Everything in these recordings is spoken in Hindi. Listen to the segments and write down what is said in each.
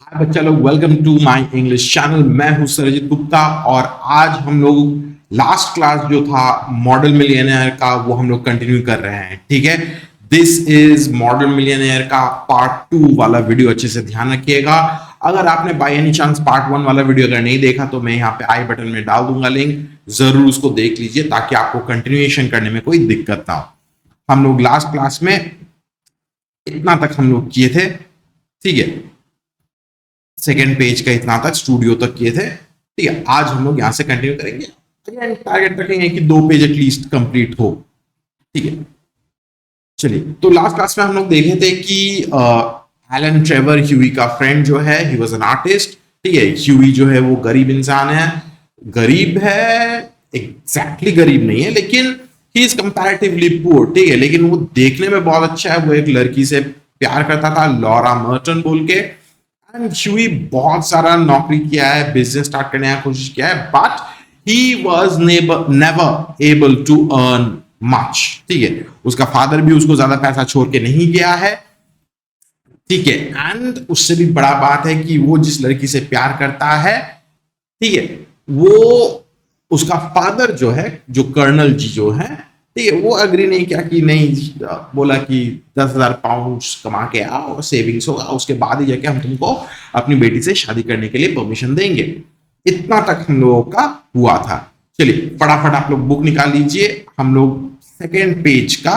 हाय बच्चा लोग, welcome to my English channel. मैं हूं सरजीत गुप्ता और आज हम लोग लास्ट क्लास जो था मॉडल मिलियनेयर का वो हम लोग कंटिन्यू कर रहे हैं। ठीक है, दिस इज मॉडल मिलियनेयर का पार्ट 2 वाला वीडियो। अच्छे से ध्यान रखिएगा। अगर आपने बाय एनी चांस पार्ट 1 वाला वीडियो अगर नहीं देखा तो मैं यहाँ पे आई बटन में डाल दूंगा लिंक, जरूर उसको देख लीजिए ताकि आपको कंटिन्यूएशन करने में कोई दिक्कत ना हो। हम लोग लास्ट क्लास में इतना तक हम लोग किए थे। ठीक है, सेकेंड पेज का इतना तक स्टूडियो तक किए थे। ठीक है, आज हम लोग यहां से कंटिन्यू करेंगे। टारगेट रखेंगे कि 2 पेज एटलीस्ट कंप्लीट हो। ठीक है, चलिए। तो लास्ट क्लास में हम लोग देखे थे कि एलन ट्रेवर ह्यूई का फ्रेंड जो है, ही वाज एन आर्टिस्ट। ठीक है, ह्यूई जो है वो गरीब इंसान है। गरीब है, एग्जैक्टली गरीब नहीं है, लेकिन ही इज कंपैरेटिवली पुअर। ठीक है, लेकिन वो देखने में बहुत अच्छा है। वो एक लड़की से प्यार करता था, लॉरा मर्टन बोल के। एंड ह्यूई बहुत सारा नौकरी किया है, बिजनेस स्टार्ट करने की कोशिश किया है, but he was never able to earn much. ठीक है, उसका फादर भी उसको ज्यादा पैसा छोड़ के नहीं गया है। ठीक है, एंड उससे भी बड़ा बात है कि वो जिस लड़की से प्यार करता है, ठीक है, वो उसका फादर जो है, जो कर्नल जी जो है, ठीक है, वो अग्री नहीं किया कि नहीं, बोला कि 10,000 पाउंड कमा के आओ, सेविंग्स होगा, उसके बाद ही जाके हम तुमको अपनी बेटी से शादी करने के लिए परमिशन देंगे। इतना तक हम लोगों का हुआ था। चलिए फटाफट आप लोग बुक निकाल लीजिए। हम लोग सेकेंड पेज का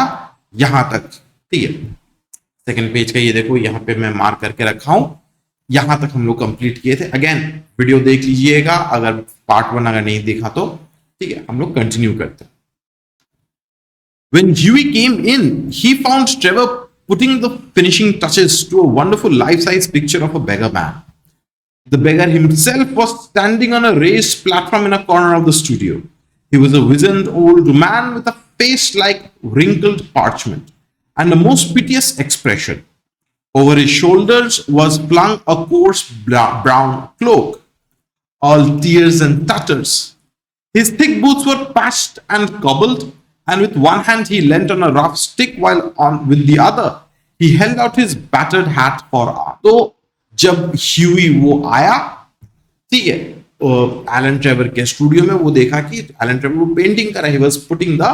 यहां तक, ठीक है, सेकेंड पेज का ये देखो, यहां पे मैं मार्क करके रखा हूं। यहां तक हम लोग कंप्लीट किए थे। अगेन वीडियो देख लीजिएगा अगर पार्ट 1 अगर नहीं देखा तो। ठीक है, हम लोग कंटिन्यू करते हैं। When Huey came in, he found Trevor putting the finishing touches to a wonderful life-size picture of a beggar man. The beggar himself was standing on a raised platform in a corner of the studio. He was a wizened old man with a face like wrinkled parchment and a most piteous expression. Over his shoulders was flung a coarse brown cloak, all tears and tatters. His thick boots were patched and cobbled, and with one hand he leant on a rough stick while with the other he held out his battered hat for art. तो जब ह्यूई वो आया, ठीक है, एलन ट्रेवर के स्टूडियो में, वो देखा कि एलन ट्रेवर वो पेंटिंग कर रहा है। He was putting the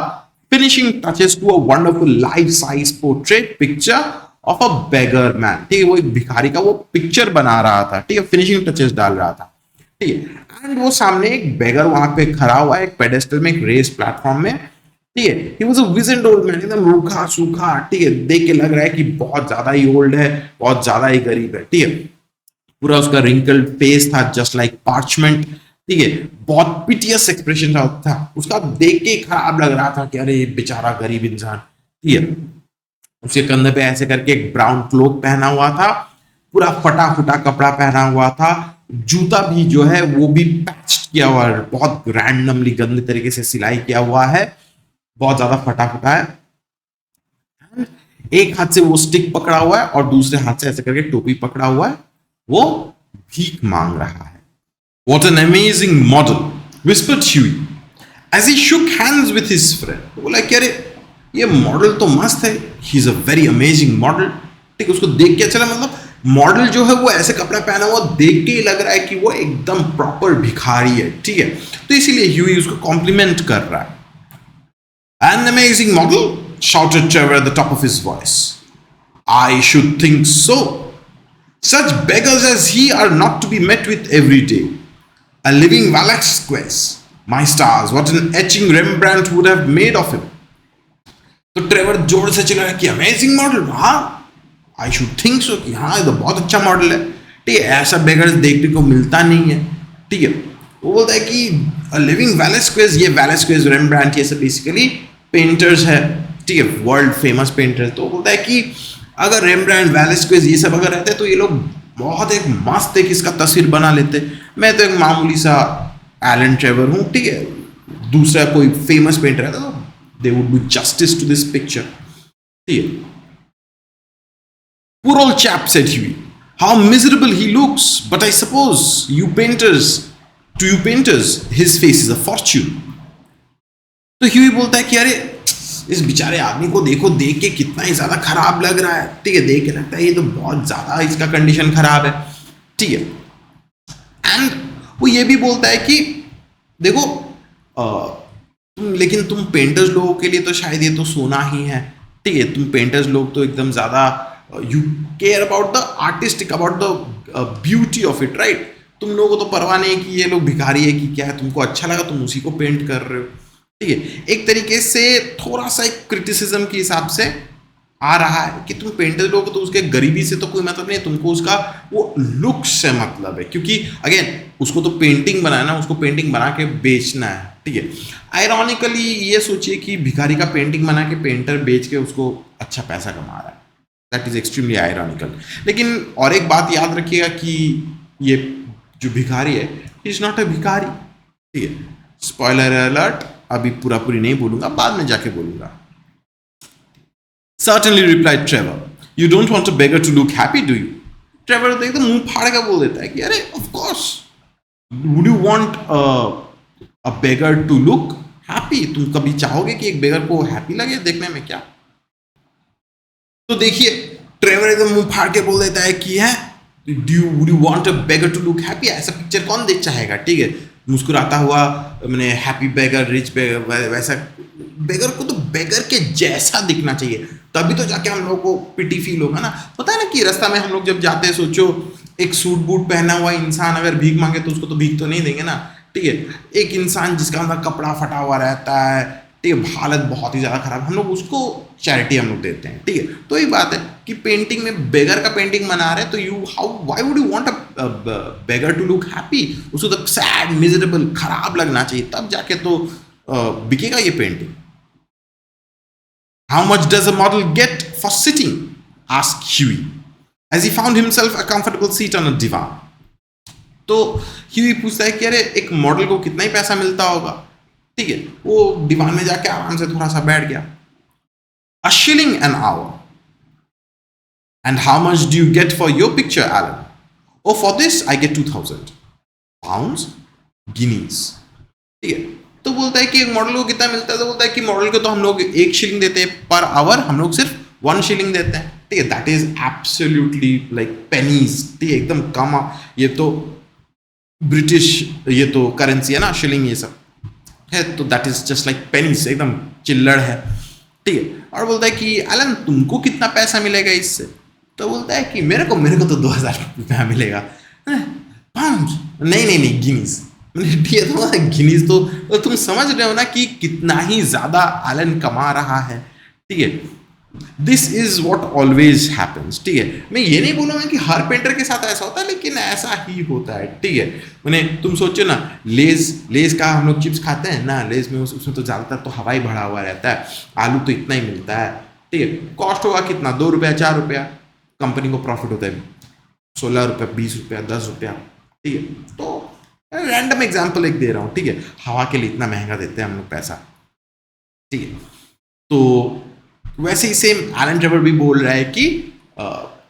finishing touches to a wonderful life size portrait picture of a beggar man. ठीक है, वो एक भिखारी का वो पिक्चर बना रहा था। ठीक है, फिनिशिंग टचेस डाल रहा था। ठीक है, एंड वो सामने एक बेगर वहां पे खड़ा हुआ है, एक पेडेस्टल में, एक रेस प्लेटफॉर्म में। ठीक है, he was a wizened old man, एकदम रूखा सूखा। ठीक है, देख के लग रहा है कि बहुत ज्यादा ही ओल्ड है, बहुत ज्यादा ही गरीब है। ठीक है, पूरा उसका रिंकल्ड फेस था, जस्ट लाइक पार्चमेंट। ठीक है, बहुत पिटियस एक्सप्रेशन था उसका, देख के खराब लग रहा था कि अरे बेचारा गरीब इंसान। ठीक है, उसके कंधे पे ऐसे करके एक ब्राउन क्लोक पहना हुआ था, पूरा फटा फुटा कपड़ा पहना हुआ था। जूता भी जो है वो भी पैच्ड किया हुआ है, बहुत रैंडमली गंदे तरीके से सिलाई किया हुआ है, बहुत ज्यादा फटा फुटा है। एक हाथ से वो स्टिक पकड़ा हुआ है और दूसरे हाथ से ऐसे करके टोपी पकड़ा हुआ है, वो भीख मांग रहा है। What an amazing model, whispered Huey as he shook hands with his friend. बोला कि अरे ये मॉडल तो मस्त है, he is a very amazing model. ठीक, उसको देख के अच्छा लगा, मतलब मॉडल जो है वो ऐसे कपड़ा पहना हुआ देख के ही लग रहा है कि वो एकदम प्रॉपर भिखारी है। ठीक है, तो इसीलिए ह्यूई उसको कॉम्प्लीमेंट कर रहा है। An amazing model, shouted Trevor at the top of his voice. I should think so. Such beggars as he are not to be met with every day. A living Velasquez. My stars, what an etching Rembrandt would have made of him. तो ट्रेवर जोर से चिल्लाया कि अमेजिंग मॉडल, हाँ, आई शुड थिंक सो, कि हाँ ये तो बहुत अच्छा मॉडल है। ठीक है, ऐसा बेगर्स देखने को मिलता नहीं है। ठीक है, वो बोलता है कि लिविंग वेलास्क्वेज, ये वेलास्क्वेज, रेम्ब्रांट, ये सब बेसिकली पेंटर्स है। ठीक है, वर्ल्ड फेमस पेंटर। तो बोलता है कि अगर रेम्ब्रांट, वेलास्क्वेज ये सब अगर रहते तो ये लोग बहुत एक मस्त एक इसका तस्वीर बना लेते। मैं तो एक मामूली सा एलन ट्रेवर हूँ। ठीक है, दूसरा कोई फेमस पेंटर है तो they would do justice to this picture. Here. Poor old chap, said Huey. How miserable he looks. But I suppose you painters, to you painters, his face is a fortune. तो ह्यूई बोलता है कि अरे इस बेचारे आदमी को देखो, देख के कितना ही ज्यादा खराब लग रहा है। ठीक है, देख के लगता है ये तो बहुत ज्यादा इसका कंडीशन खराब है। ठीक है। एंड वो ये भी बोलता है कि देखो लेकिन तुम पेंटर्स लोगों के लिए तो शायद ये तो सोना ही है, ठीक है। तुम पेंटर्स लोग तो एकदम ज्यादा you care about the artistic, about the beauty of it, right. तुम लोगों को तो परवाह नहीं कि ये लोग भिखारी है कि क्या है, तुमको अच्छा लगा तुम उसी को पेंट कर रहे हो, ठीक है। एक तरीके से थोड़ा सा एक क्रिटिसिज्म के हिसाब से आ रहा है कि तुम पेंटर लोग तो उसके गरीबी से तो कोई मतलब नहीं, तुमको उसका वो लुक से मतलब है, क्योंकि अगेन उसको तो पेंटिंग बनाना, उसको पेंटिंग बना के बेचना है, ठीक है। आयरॉनिकली ये सोचिए कि भिखारी का पेंटिंग बना के पेंटर बेच के उसको अच्छा पैसा कमा रहा है, दैट इज एक्सट्रीमली आयरॉनिकल। लेकिन और एक बात याद रखिएगा कि ये जो भिखारी है इज नॉट अ भिखारी, ठीक है। स्पॉइलर अलर्ट, अभी पूरा पूरी नहीं बोलूंगा, बाद में जाके बोलूंगा। Certainly replied Trevor. You don't want a beggar to look happy, do you? Trevor तो एकदम मुंह फाड़ के बोल देता है कि अरे of course. Would you want a beggar to look happy? तुम कभी चाहोगे कि एक बेगर को हैप्पी लगे देखने में क्या? तो देखिए ट्रेवर एकदम मुंह फाड़ के बोल देता है कि है would you want a beggar to look happy? ऐसा पिक्चर कौन देख चाहेगा, ठीक है। मुस्कुराता हुआ मैंने हैप्पी बेगर, रिच बेगर, वैसा बेगर को तो बेगर के जैसा दिखना चाहिए, तभी तो जाके हम लोग को पिटी फील होगा ना। पता है ना कि रास्ता में हम लोग जब जाते हैं, सोचो एक सूट बूट पहना हुआ इंसान अगर भीख मांगे तो उसको तो भीख तो नहीं देंगे ना, ठीक है। एक इंसान जिसका अंदर कपड़ा फटा हुआ रहता है, ठीक है, हालत बहुत ही ज़्यादा खराब, हम लोग उसको चैरिटी हम लोग देते हैं, ठीक है। तो ये बात है कि पेंटिंग में बेगर का पेंटिंग बना रहे तो why would you want a beggar to look happy? उसको तो सैड, मिजरेबल, खराब लगना चाहिए, तब जाके तो बिकेगा ये painting. How much does a model get for sitting? asked Huey, as he found himself a comfortable seat on a divan. तो ह्यूई पूछता है कि अरे एक मॉडल को कितना ही पैसा मिलता होगा, ठीक है। वो दीवान में जाके आराम से थोड़ा सा बैठ गया। A shilling an hour. And how much do you get for your picture, Alan? Oh, for this I get 2,000 pounds, guineas. ठीक है। तो बोलता है कि एक मॉडल को कितना मिलता है, तो बोलता है कि मॉडल को तो हम लोग 1 शिलिंग देते हैं पर आवर, हम लोग सिर्फ 1 शिलिंग देते हैं, ठीक है। That is absolutely like pennies, ठीक है, एकदम कम। ये तो ब्रिटिश, ये तो करेंसी है ना, शिलिंग ये सब है, तो that is just like pennies, एकदम चिल्लड़ है, ठीक है। और बोलता है कि एलन तुमको कितना पैसा मिलेगा इससे? तो बोलता है कि मेरे को तो 2,000 रुपया मिलेगा। पाउंड? नहीं गिनीज। तो गिनीज तो तुम समझ रहे हो ना कि कितना ही ज्यादा एलन कमा रहा है, ठीक है। This is what always happens, ठीक है। मैं ये नहीं बोलूंगा कि हर पेंटर के साथ ऐसा होता है, लेकिन ऐसा ही होता है, ठीक है। मैंने तुम सोचो ना, लेज का हम लोग चिप्स खाते हैं ना, लेज में उसमें तो ज्यादातर तो हवाई भरा हुआ रहता है, आलू तो इतना ही मिलता है, ठीक है। कॉस्ट होगा कितना, 2 रुपया 4 रुपया, कंपनी को प्रॉफिट होता है 16 रुपया 20 रुपया 10 रुपया, ठीक है। तो रैंडम एग्जाम्पल एक दे रहा हूँ, ठीक है। हवा के लिए इतना महंगा देते हैं हम लोग पैसा, ठीक है। तो वैसे ही सेम एलन ट्रेवर भी बोल रहा है कि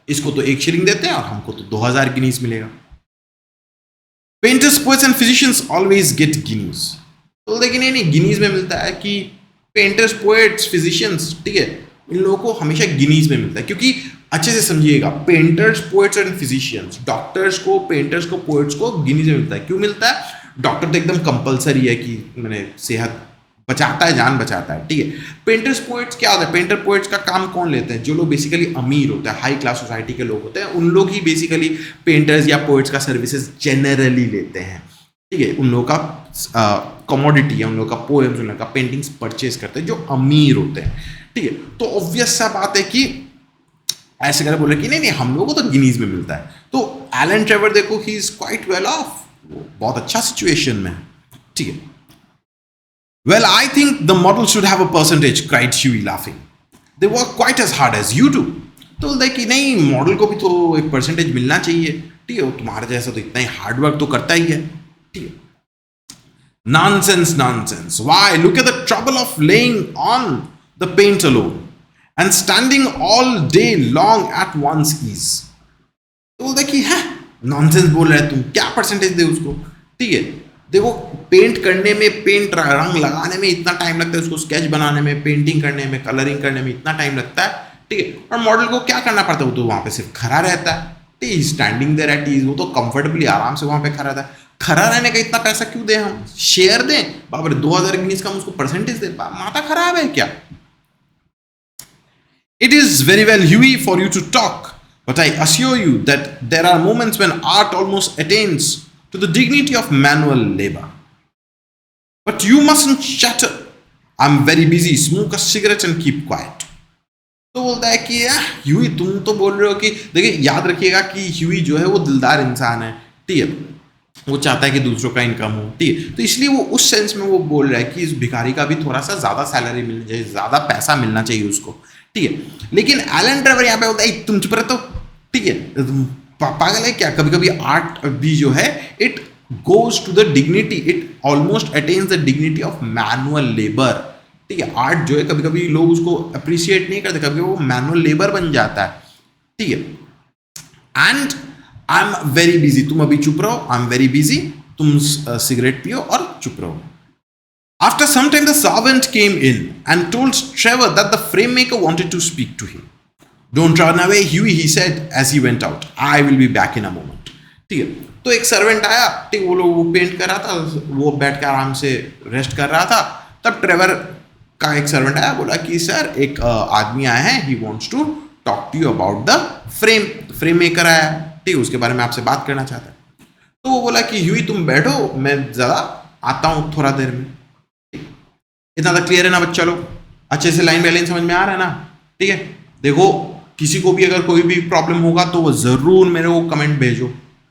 इसको तो 1 शिलिंग देते हैं और हमको तो 2,000 गिनीज मिलेगा। Painters, poets and physicians always get Guinness. तो लेकिन नहीं गिनीज में मिलता है कि पेंटर्स, पोएट्स, फिजिशियंस, ठीक है, इन लोगों को हमेशा गिनीज में मिलता है, क्योंकि अच्छे से समझिएगा, painters, poets and physicians, doctors को, पेंटर्स को, पोएट्स को गिनीज में मिलता है। क्यों मिलता है? डॉक्टर तो एकदम कंपलसरी है कि मैंने सेहत बचाता है, जान बचाता है, ठीक है। पेंटर्स, पोएट्स क्या होता है? पेंटर, पोएट्स का काम कौन लेते हैं? जो लोग बेसिकली अमीर होते हैं, हाई क्लास सोसाइटी के लोग होते हैं, उन लोग ही बेसिकली पेंटर्स या पोएट्स का सर्विसेज जनरली लेते हैं, ठीक है। उन लोगों का कमोडिटी है, उन लोगों का पोएम्स, उन लोगों का पेंटिंग्स परचेज करते हैं जो अमीर होते हैं, ठीक है। तो ऑब्वियस सा बात है कि ऐसे कर बोले कि नहीं हम लोगों को तो गिनीज में मिलता है। तो एलन ट्रेवर देखो, ही इज क्वाइट वेल ऑफ, बहुत अच्छा सिचुएशन में है, ठीक है। Well, I think the model should have a percentage, cried Huey laughing. They work quite as hard as you do. तो बोलता है कि नहीं, मॉडल को भी तो एक परसेंटेज मिलना चाहिए, ठीक है, वो तुम्हारे जैसा तो इतना ही हार्ड वर्क तो करता ही है, ठीक है। Nonsense, nonsense. Why? Look at the trouble of laying on the paint alone and standing all day long at one's ease. तो बोलता है कि है नॉनसेंस बोल रहा है तुम, क्या परसेंटेज दे उसको, ठीक है। देखो, पेंट करने में, पेंट रंग लगाने में इतना टाइम लगता है, उसको स्केच बनाने में, पेंटिंग करने में, कलरिंग करने में इतना टाइम लगता है, ठीक है। और मॉडल को क्या करना पड़ता है? वो तो वहां पे सिर्फ खड़ा रहता है, स्टैंडिंग देयर एट ईज, वो तो कंफर्टेबली आराम से वहां पे खड़ा था। खड़ा रहने का इतना पैसा क्यों दें हम, शेयर दें बाबर, 2000 गिनीज का हम उसको परसेंटेज दे, माथा खराब है क्या? It is very well, Huey, for you to talk, but I assure you that there are moments when art almost attains to the dignity of manual labor. But you mustn't chatter. I'm very busy. Smoke a cigarette and keep quiet. तो बोलता है कि ह्यूई तुम तो बोल रहे हो कि, देखिए याद रखिएगा कि ह्यूई जो है वो दिलदार इंसान है, ठीक है, वो चाहता है कि दूसरों का इनकम हो, ठीक है, तो इसलिए वो उस सेंस में वो बोल रहा है कि इस भिखारी का भी थोड़ा सा ज़्यादा सैलरी मिलनी चाहिए, ज़्यादा पैसा मिलना चाहिए उसको, ठीक है। लेकिन एलन ट्रेवर यहाँ पे होता है तुम चुप रहे, तो ठीक है, पागल है क्या? कभी कभी आर्ट भी जो है it goes to the dignity, it almost attains the dignity of manual labour, ठीक है। आर्ट जो है कभी कभी लोग उसको अप्रिशिएट नहीं करते, कभी वो मैनुअल लेबर बन जाता है, ठीक है। And I am very busy, तुम अभी चुप रहो, आई एम वेरी बिजी, तुम सिगरेट पियो और चुप रहो। After some time, the servant came in and told Trevor that the frame maker wanted to speak to him. Don't run away, Huey, he said as he went out. I will be back in a moment. ठीक है, तो एक सर्वेंट आया, ठीक, वो लोग वो पेंट कर रहा था, वो बैठ कर आराम से रेस्ट कर रहा था। तब ट्रेवर का एक सर्वेंट आया, बोला कि सर एक आदमी आया है, he wants to talk to you about the frame maker आया है, ठीक, उसके बारे में आपसे बात करना चाहता है। तो वो बोला कि ह्यूई तुम बैठो, मैं ज़रा आता हूँ थोड़ा देर में। इतना तो क्लियर है ना बच्चा लोग, अच्छे से लाइन बाय लाइन समझ में आ रहा है ना, ठीक है। देखो किसी को भी अगर कोई भी प्रॉब्लम होगा तो वो ज़रूर मेरे को कमेंट भेजो,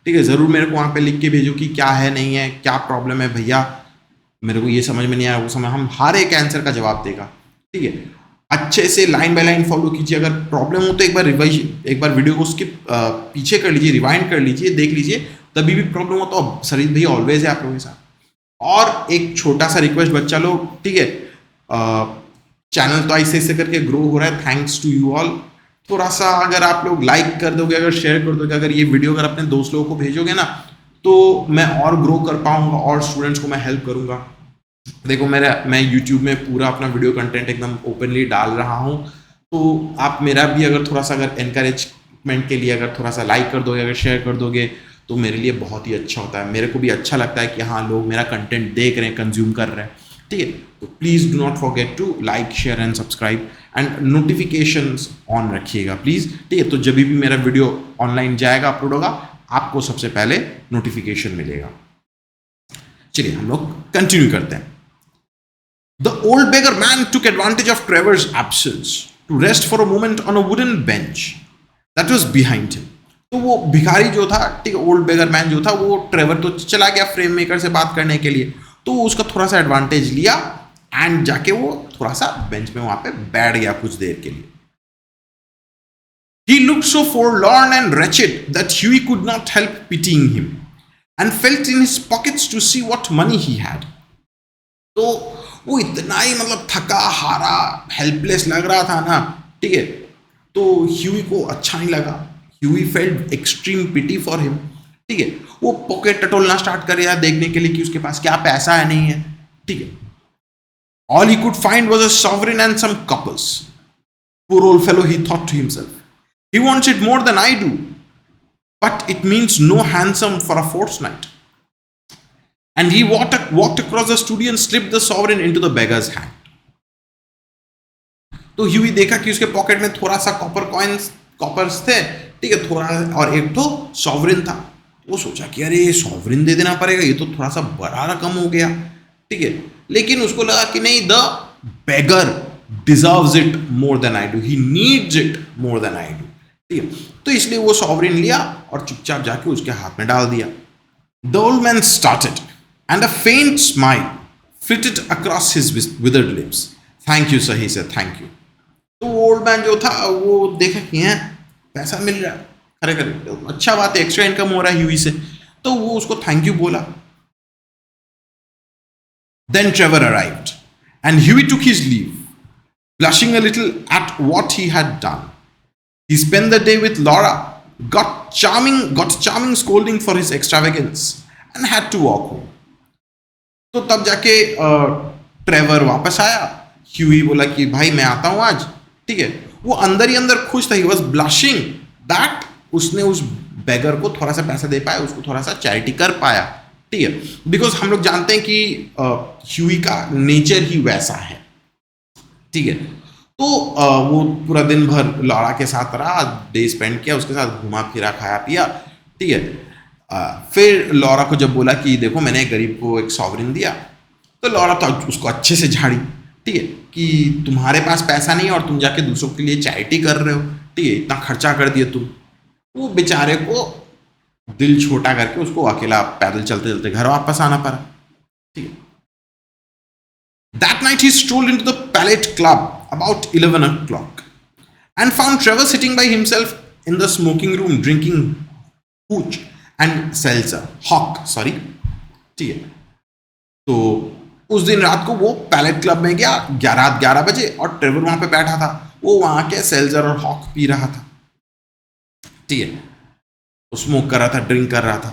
ठीक है, ज़रूर मेरे को वहाँ पे लिख के भेजो कि क्या है नहीं है, क्या प्रॉब्लम है भैया, मेरे को ये समझ में नहीं आया, वो समय हम हर एक आंसर का जवाब देगा, ठीक है। अच्छे से लाइन बाय लाइन फॉलो कीजिए, अगर प्रॉब्लम हो तो एक बार वीडियो को स्किप पीछे कर लीजिए, रिवाइंड कर लीजिए, देख लीजिए, तभी भी प्रॉब्लम हो तो सरित भैया ऑलवेज है आप लोगों के साथ। और एक छोटा सा रिक्वेस्ट बच्चा लोग, ठीक है, चैनल तो ऐसे ऐसे करके ग्रो हो रहा है, थैंक्स टू यू ऑल। थोड़ा सा अगर आप लोग लाइक कर दोगे, अगर शेयर कर दोगे, अगर ये वीडियो अगर अपने दोस्त लोगों को भेजोगे ना, तो मैं और ग्रो कर पाऊंगा और स्टूडेंट्स को मैं हेल्प करूंगा। देखो मैं यूट्यूब में पूरा अपना वीडियो कंटेंट एकदम ओपनली डाल रहा हूँ, तो आप मेरा भी अगर थोड़ा सा अगर एनकरेजमेंट के लिए अगर थोड़ा सा लाइक कर दोगे, अगर शेयर कर दोगे, तो मेरे लिए बहुत ही अच्छा होता है, मेरे को भी अच्छा लगता है कि हाँ लोग मेरा कंटेंट देख रहे हैं, कंज्यूम कर रहे हैं, ठीक है। तो please do not forget to like, share and subscribe and notifications on रखिएगा प्लीज़, ठीक है। तो जब भी मेरा वीडियो ऑनलाइन जाएगा, अपलोड होगा, आपको सबसे पहले नोटिफिकेशन मिलेगा। चलिए हम लोग कंटिन्यू करते हैं। The old beggar man took advantage of Trevor's absence to rest for a moment on a wooden bench that was behind him. तो वो भिखारी जो था, ठीक है, ओल्ड बेगर मैन जो था, वो ट्रेवर तो चला गया फ्रेम मेकर से बात करने के लिए, तो उसका थोड़ा सा एडवांटेज लिया एंड जाके वो थोड़ा सा बेंच में वहां पे बैठ गया कुछ देर के लिए। He looked so forlorn and wretched that Huey could not help pitying him and felt in his pockets to see what money he had. तो वो इतना ही मतलब थका हारा हेल्पलेस लग रहा था ना, ठीक है, तो ह्यूई को अच्छा नहीं लगा। Hughie felt extreme pity for him, ठीक है। वो पॉकेट टटोलना स्टार्ट कर दिया देखने के लिए कि उसके पास क्या पैसा है नहीं है, ठीक है। All he could find was a sovereign and some couples. Poor old fellow, he thought to himself. He wants it more than I do, but it means no handsome for a fortnight. And he walked across the studio and slipped the sovereign into the beggar's hand. तो ह्यूई देखा कि उसके पॉकेट में थोड़ा सा कॉपर्स थे, ठीक है, थोड़ा, और एक तो सॉवरेन था। वो सोचा कि अरे सॉवरेन दे देना पड़ेगा, ये तो थोड़ा सा बड़ा रकम हो गया, ठीक है। लेकिन उसको लगा कि नहीं, the beggar deserves it more than I do, he needs it more than I do, ठीक है। तो इसलिए वो सॉवरेन लिया और चुपचाप जाके उसके हाथ में डाल दिया। The old man started and a faint smile flitted across his withered lips. Thank you, sir, he said. Thank you. तो ओल्ड मैन जो था वो देखा कि हैं पैसा मिल रहा है, अरे करे अच्छा बात है, एक्स्ट्रा इनकम हो रहा है ह्यूई से, तो वो उसको थैंक यू बोला। Then Trevor arrived and Huey took his leave, blushing a little at what he had done. He spent the day with Laura, got charming scolding for his extravagance, and had to walk home. तो तब जाके ट्रेवर वापस आया। ह्यूई बोला कि भाई मैं आता हूं आज, ठीक है। वो अंदर ही अंदर खुश था, ही वॉज ब्लशिंग दैट उसने उस बेगर को थोड़ा सा पैसा दे पाया, उसको थोड़ा सा चैरिटी कर पाया, ठीक है, बिकॉज हम लोग जानते हैं कि ह्यूई का नेचर ही वैसा है, ठीक है। तो वो पूरा दिन भर लॉरा के साथ रहा, डे स्पेंड किया, उसके साथ घुमा फिरा, खाया पिया, ठीक है। फिर लॉरा को जब बोला कि देखो मैंने एक गरीब को एक सॉवरिन दिया, तो लॉरा तो उसको अच्छे से झाड़ी, ठीक है, कि तुम्हारे पास पैसा नहीं और तुम जाके दूसरों के लिए चैरिटी कर रहे हो, ठीक है, इतना खर्चा कर दिए तुम। वो बेचारे को दिल छोटा करके उसको अकेला पैदल चलते चलते घर वापस आना पड़ा, ठीक है। That night he strolled into the Palette Club about 11 o'clock and found Trevor sitting by himself in the smoking room drinking hooch and seltzer, hawk, sorry, ठीक है। तो उस दिन रात को वो पैलेट क्लब में गया 11 बजे और ट्रेवर वहां पे बैठा था, वो वहां के सेल्जर और हॉक पी रहा था, ठीक है, वो स्मोक कर रहा था, ड्रिंक कर रहा था।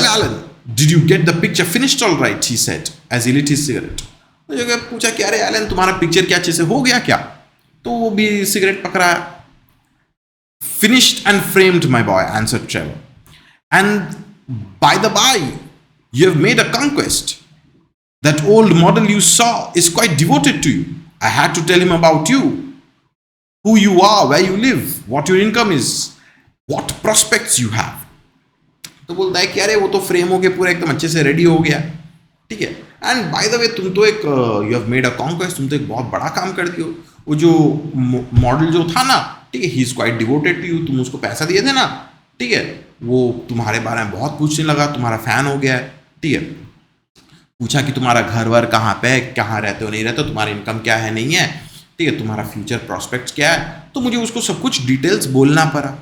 Alan, did you get the picture finished all right? He said as he lit his cigarette. तो जब पूछा कि अरे एलन तुम्हारा पिक्चर क्या अच्छे से हो गया क्या, तो वो भी सिगरेट पकड़ा। Finished and framed, my boy, answered Trevor. And by the by, you have made a conquest. That old model you saw is quite devoted to you. I had to tell him about you, who you are, where you live, what your income is, what prospects you have. तो बोलता है कि अरे वो तो फ्रेम होके पूरा एकदम अच्छे से रेडी हो गया, ठीक है। एंड बाय द वे तुम तो एक you have made a conquest, तुम तो एक बहुत बड़ा काम करती हो। वो जो मॉडल जो था ना, ठीक है, he is quite devoted to you, तुम उसको पैसा दिए थे ना, ठीक है, वो तुम्हारे बारे में बहुत पूछने लगा, तुम्हारा फैन हो गया है, ठीक है। पूछा कि तुम्हारा घर वर कहाँ पे है, कहाँ रहते हो नहीं रहते हो, तुम्हारी इनकम क्या है नहीं है, ठीक है, तुम्हारा फ्यूचर प्रॉस्पेक्ट्स क्या है। तो मुझे उसको सब कुछ डिटेल्स बोलना पड़ा।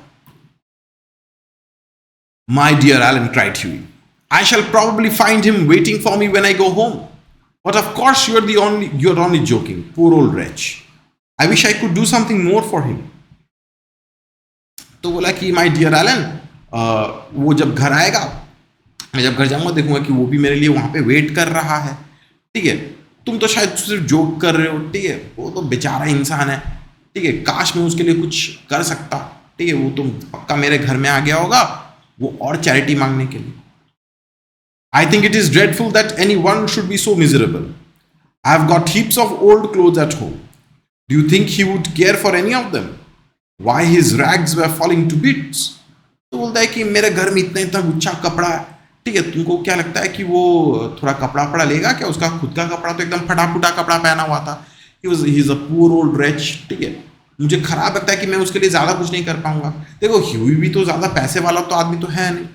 My dear Alan, cried Huey, I shall probably find him waiting for me when I go home. But of course you're only joking, poor old wretch. I wish I could do something more for him. तो बोला कि my dear Alan, वो जब घर आएगा, मैं जब घर जाऊंगा देखूंगा कि वो भी मेरे लिए वहां पे वेट कर रहा है, ठीक है। तुम तो शायद सिर्फ जोक कर रहे हो, ठीक है, वो तो बेचारा इंसान है, ठीक है, काश मैं उसके लिए कुछ कर सकता, ठीक है, वो तो पक्का मेरे घर में आ गया होगा वो और चैरिटी मांगने के लिए। I think it is dreadful that anyone should be so miserable. I have got heaps of old clothes at home. Do you think he would care for any of them? Why his rags were falling to bits? तो बोलता है कि मेरे घर में इतना इतना गुच्छा कपड़ा है, ठीक है, तुमको क्या लगता है कि वो थोड़ा कपड़ा पड़ा लेगा क्या? उसका खुद का कपड़ा तो एकदम फटा फुटा कपड़ा पहना हुआ था। He is a poor old wretch, ठीक है। मुझे खराब लगता है कि मैं उसके लिए ज्यादा कुछ नहीं कर पाऊंगा। देखो ह्यूई भी तो ज्यादा पैसे वाला तो आदमी तो है नहीं,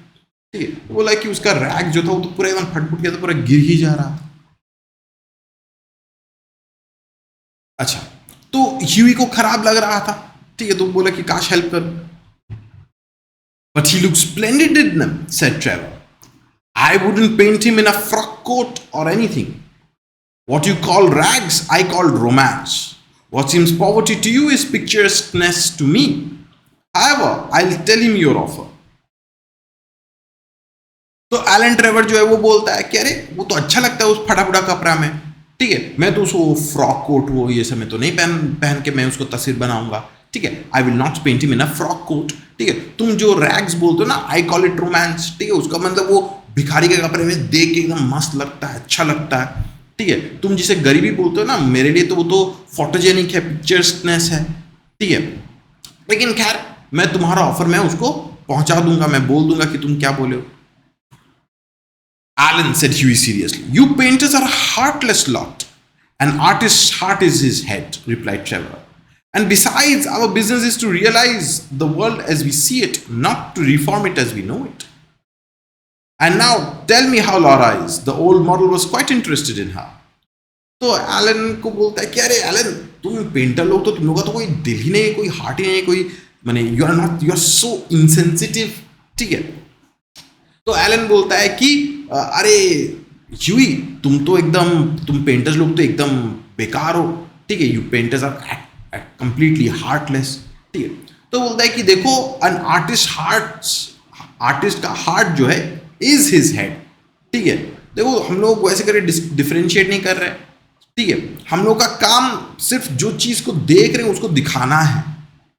ठीक है। तो बोला कि उसका रैग जो था वो तो पूरा एकदम फटफुट गया था, पूरा गिर ही जा रहा था। अच्छा, तो ह्यूई को खराब लग रहा था, ठीक है, तो बोला कि काश हेल्प कर। But he looks splendid in them, said Trevor. I wouldn't paint him in a frock coat or anything. What you call rags, I call romance. What seems poverty to you is picturesqueness to me. However, I'll tell him your offer. तो एलन ट्रेवर जो है वो बोलता है कि अरे वो तो अच्छा लगता है उस फटा फटा कपड़ा में, ठीक है, मैं तो उसको फ्रॉक कोट वो ये सब में तो नहीं पहन के मैं उसको तस्वीर बनाऊंगा, ठीक है। I will not paint him in a frock coat, ठीक है। तुम जो रैग्स बोलते हो ना, आई कॉल इट रोमांस, ठीक है, उसका मतलब वो भिखारी के कपड़े में देख के एकदम मस्त लगता है, अच्छा लगता है, ठीक है। तुम जिसे गरीबी बोलते हो ना, मेरे लिए तो वो तो फोटोजेनिक है, पिक्चर्सनेस है, ठीक है। लेकिन खैर मैं तुम्हारा ऑफर मैं उसको पहुंचा दूंगा, मैं बोल दूंगा कि तुम क्या बोले हो। Alan, said Huey seriously, you painters are a heartless lot. An artist's heart is his head, replied Trevor. And besides, our business is to realize the world as we see it, not to reform it as we know it. And now, tell me how Laura is. The old model was quite interested in her. तो एलन को बोलता है कि अरे एलन, तुम पेंटर लोग तो तुम लोगों का तो कोई दिल ही नहीं है, कोई हार्ट ही नहीं है, कोई माने यू आर सो इनसेंसिटिव, ठीक है। तो एलन बोलता है कि अरे ह्यूई, तुम पेंटर्स लोग तो एकदम बेकार हो, ठीक है, you painters are completely heartless, ठीक है। तो बोलता है कि देखो, एन आर्टिस्ट का हार्ट जो है इज हिज हेड, ठीक है। देखो हम लोग वैसे करे डिफरेंशिएट नहीं कर रहे, ठीक है। हम लोग का काम सिर्फ जो चीज को देख रहे हैं उसको दिखाना है,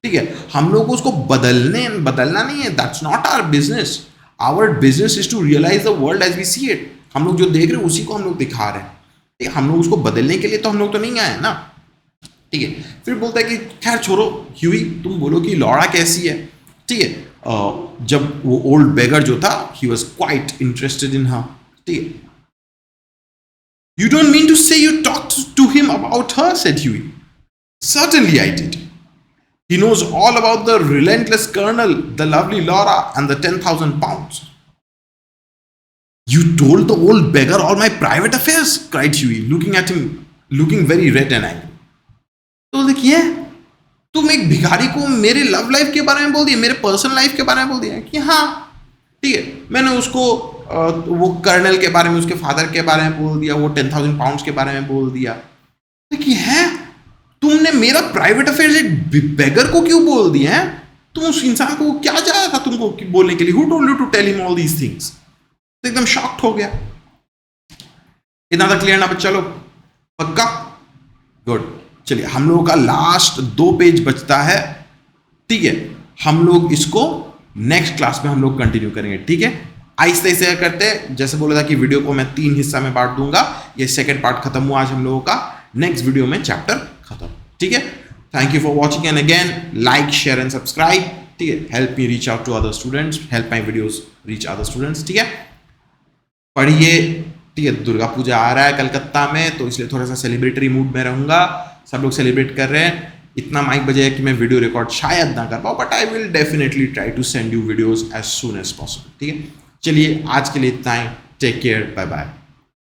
ठीक है, हम लोग को उसको बदलना नहीं है. That's not our business. Our business is to realise the world as we see it. हम लोग जो देख रहे हैं उसी को हम लोग दिखा रहे हैं. ठीक है, हम लोग उसको बदलने के लिए तो हम लोग तो नहीं आए ना. ठीक है, फिर बोलता है कि खैर छोड़ो ह्यूई, तुम बोलो कि लॉरा कैसी है. ठीक है, जब वो ओल्ड बेगर जो था, he was quite interested in her. ठीक है, You don't mean to say you talked to him about her, said Huey. Certainly I did. He knows all about the relentless colonel, the lovely Laura, and the 10,000 pounds. You told the old beggar all my private affairs, cried Huey, looking at him, looking very red and angry. तो देखिए, तुम एक भिखारी को मेरे लव लाइफ के बारे में बोल दिया, मेरे पर्सनल लाइफ के बारे में बोल दिया कि हाँ ठीक है, मैंने उसको वो कर्नल के बारे में, उसके फादर के बारे में बोल दिया, वो 10,000 पाउंड्स के बारे में बोल दिया. देखिए है, तुमने मेरा प्राइवेट अफेयर्स एक बेगर को क्यों बोल दिया है? तुम उस इंसान को क्या चाहा था तुमको बोलने के लिए? Who told you to tell him all these things? तो एकदम शॉक्ड हो गया. इतना तक क्लियर ना? चलो पक्का, गुड. चलिए, हम लोगों का लास्ट 2 पेज बचता है. ठीक है, हम लोग इसको नेक्स्ट क्लास में हम लोग कंटिन्यू करेंगे. ठीक है, आहिस्ते आहिस्ते करते हैं. जैसे बोला था कि वीडियो को मैं 3 हिस्सा में बांट दूंगा. ये सेकंड पार्ट खत्म हुआ आज हम लोगों का. नेक्स्ट वीडियो में चैप्टर खत्म. ठीक है, thank you for watching and again like, share and subscribe. ठीक है, help me reach out to other students, help my videos reach other students. ठीक है, पढ़िए. ठीक है, दुर्गा पूजा आ रहा है कलकत्ता में, तो इसलिए थोड़ा सा सेलिब्रेटरी मूड में रहूंगा. सब लोग सेलिब्रेट कर रहे हैं. इतना माइक बजेगा कि मैं वीडियो रिकॉर्ड शायद ना कर पाऊँ, but I will definitely try to send you videos as soon as possible. ठीक है, चलिए आज के लिए इतना ही. Take care, bye bye.